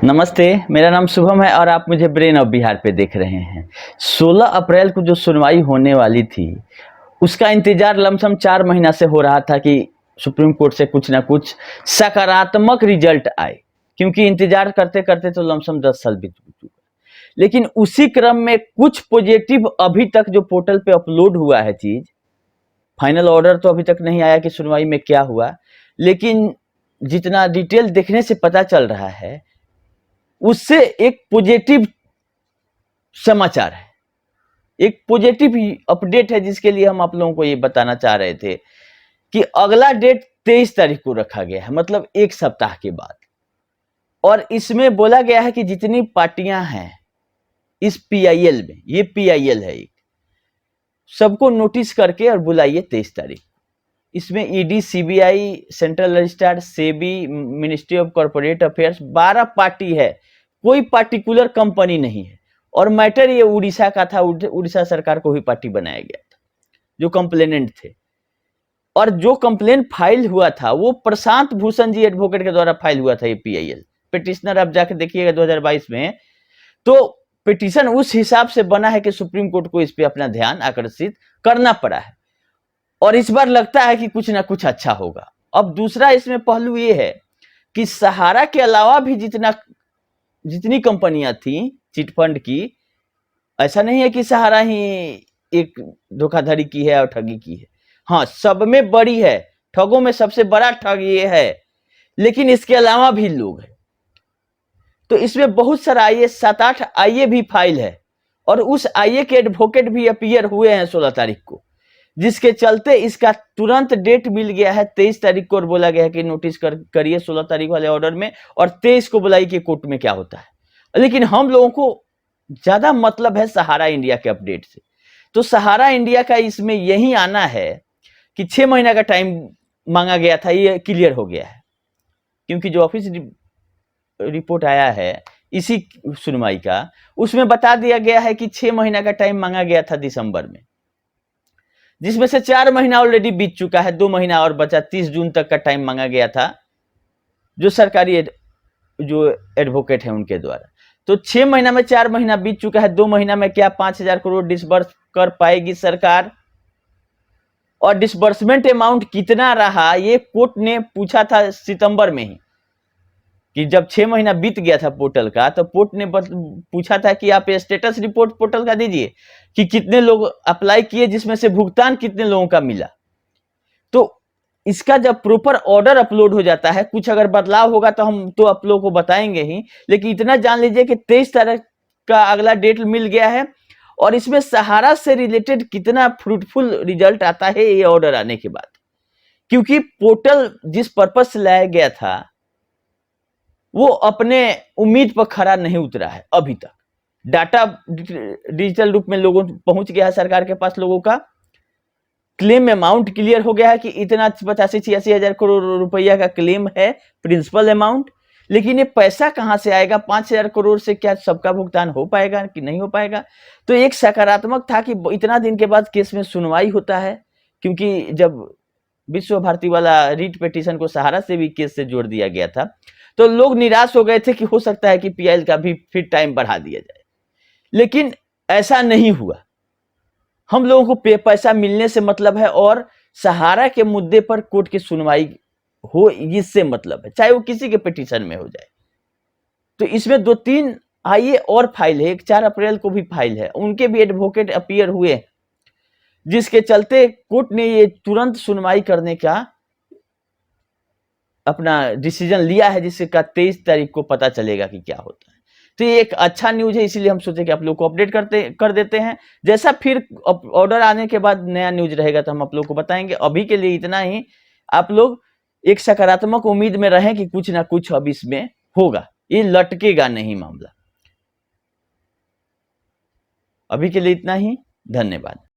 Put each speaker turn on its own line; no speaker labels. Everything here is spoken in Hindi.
नमस्ते, मेरा नाम शुभम है और आप मुझे ब्रेन ऑफ बिहार पे देख रहे हैं। 16 अप्रैल को जो सुनवाई होने वाली थी, उसका इंतजार लमसम 4 महीना से हो रहा था कि सुप्रीम कोर्ट से कुछ ना कुछ सकारात्मक रिजल्ट आए, क्योंकि इंतजार करते-करते तो लमसम 10 साल बीत चुका। लेकिन उसी क्रम में कुछ पॉजिटिव अभी तक जो पोर्टल पे अपलोड हुआ है चीज, फाइनल ऑर्डर तो अभी तक नहीं आया कि सुनवाई में क्या हुआ, लेकिन जितना डिटेल देखने से पता चल रहा है उससे एक पॉजिटिव समाचार है, एक पॉजिटिव अपडेट है, जिसके लिए हम आप लोगों को ये बताना चाह रहे थे कि अगला डेट 23 तारीख को रखा गया है, मतलब एक सप्ताह के बाद। और इसमें बोला गया है कि जितनी पार्टियां हैं इस पीआईएल में, ये पीआईएल है एक, सबको नोटिस करके और बुलाइए 23 तारीख। इसमें ED, CBI, central registrar, SEBI, ministry of corporate affairs, 12 party है, कोई पार्टिकुलर कंपनी नहीं है। और मैटर ये उड़ीसा का था, उड़ीसा सरकार को ही पार्टी बनाया गया था जो कंप्लेनेंट थे। और जो कंप्लेन फाइल हुआ था वो प्रशांत भूषण जी एडवोकेट के द्वारा फाइल हुआ था। ये पीआईएल पिटिशनर आप जाके देखिएगा 2022 में, तो पिटिशन उस हिसाब से बना है कि सुप्रीम कोर्ट को इस पे अपना ध्यान आकर्षित करना पड़ा है। और इस बार लगता है कि कुछ ना कुछ अच्छा होगा। अब दूसरा इसमें पहलू ये है कि सहारा के अलावा भी जितनी कंपनियां थी चिटफंड की, ऐसा नहीं है कि सहारा ही एक धोखाधड़ी की है और ठगी की है। हाँ, सब में बड़ी है, ठगों में सबसे बड़ा ठग ये है, लेकिन इसके अलावा भी लोग हैं। तो इसमें बहुत सारा आईए, 7-8 आईए भी फाइल है, और उस आईए के एडवोकेट भी अपीयर हुए हैं 16 तारीख को, जिसके चलते इसका तुरंत डेट मिल गया है 23 तारीख को। और बोला गया है कि नोटिस करिए 16 तारीख वाले ऑर्डर में, और 23 को बुलाई कि कोर्ट में क्या होता है। लेकिन हम लोगों को ज्यादा मतलब है सहारा इंडिया के अपडेट से। तो सहारा इंडिया का इसमें यही आना है कि 6 महीना का टाइम मांगा गया था, ये क्लियर हो गया है, क्योंकि जो ऑफिस रिपोर्ट आया है इसी सुनवाई का, उसमें बता दिया गया है कि 6 महीना का टाइम मांगा गया था दिसंबर में, जिसमें से 4 महीना ऑलरेडी बीत चुका है, 2 महीना और बचा। 30 जून तक का टाइम मांगा गया था जो सरकारी जो एडवोकेट है उनके द्वारा। तो 6 महीना में 4 महीना बीत चुका है, 2 महीना में क्या 5,000 करोड़ डिसबर्स कर पाएगी सरकार? और डिसबर्समेंट अमाउंट कितना रहा ये कोर्ट ने पूछा था सितंबर में ही, कि जब 6 महीना बीत गया था पोर्टल का, तो कोर्ट ने पूछा था कि आप स्टेटस रिपोर्ट पोर्टल का दीजिए कि कितने लोग अप्लाई किए, जिसमें से भुगतान कितने लोगों का मिला। तो इसका जब प्रॉपर ऑर्डर अपलोड हो जाता है, कुछ अगर बदलाव होगा तो हम तो आप लोगों को बताएंगे ही, लेकिन इतना जान लीजिए कि 23 तारीख का अगला डेट मिल गया है। और इसमें सहारा से रिलेटेड कितना फ्रूटफुल रिजल्ट आता है ये ऑर्डर आने के बाद, क्योंकि पोर्टल जिस पर्पज से लाया गया था वो अपने उम्मीद पर खरा नहीं उतरा है अभी तक। डाटा डिजिटल रूप में लोगों पहुंच गया है सरकार के पास, लोगों का क्लेम अमाउंट क्लियर हो गया है कि इतना 85-86 हजार करोड़ रुपया का क्लेम है प्रिंसिपल अमाउंट। लेकिन ये पैसा कहां से आएगा? 5,000 करोड़ से क्या सबका भुगतान हो पाएगा कि नहीं हो पाएगा? तो एक सकारात्मक था कि इतना दिन के बाद केस में सुनवाई होता है, क्योंकि जब विश्व भारती वाला रीट पिटीशन को सहारा से भी केस से जोड़ दिया गया था, तो लोग निराश हो गए थे कि हो सकता है कि पीआईएल का भी फिर टाइम बढ़ा दिया जाए। लेकिन ऐसा नहीं हुआ। हम लोगों को पैसा मिलने से मतलब है, और सहारा के मुद्दे पर कोर्ट की सुनवाई हो, इससे मतलब है, चाहे वो किसी के पिटीशन में हो जाए। तो इसमें 2-3 आइए और फाइल है, एक 4 अप्रैल को भी फाइल है, उनके भी एडवोकेट अपीयर हुए, जिसके चलते कोर्ट ने ये तुरंत सुनवाई करने का अपना डिसीजन लिया है, जिससे का 23 तारीख को पता चलेगा कि क्या होता है। तो ये एक अच्छा न्यूज है, इसीलिए हम सोचे कि आप लोग को अपडेट कर देते हैं। जैसा फिर ऑर्डर आने के बाद नया न्यूज रहेगा तो हम आप लोग को बताएंगे। अभी के लिए इतना ही। आप लोग एक सकारात्मक उम्मीद में रहें कि कुछ ना कुछ अब इसमें होगा, ये लटकेगा नहीं मामला। अभी के लिए इतना ही, धन्यवाद।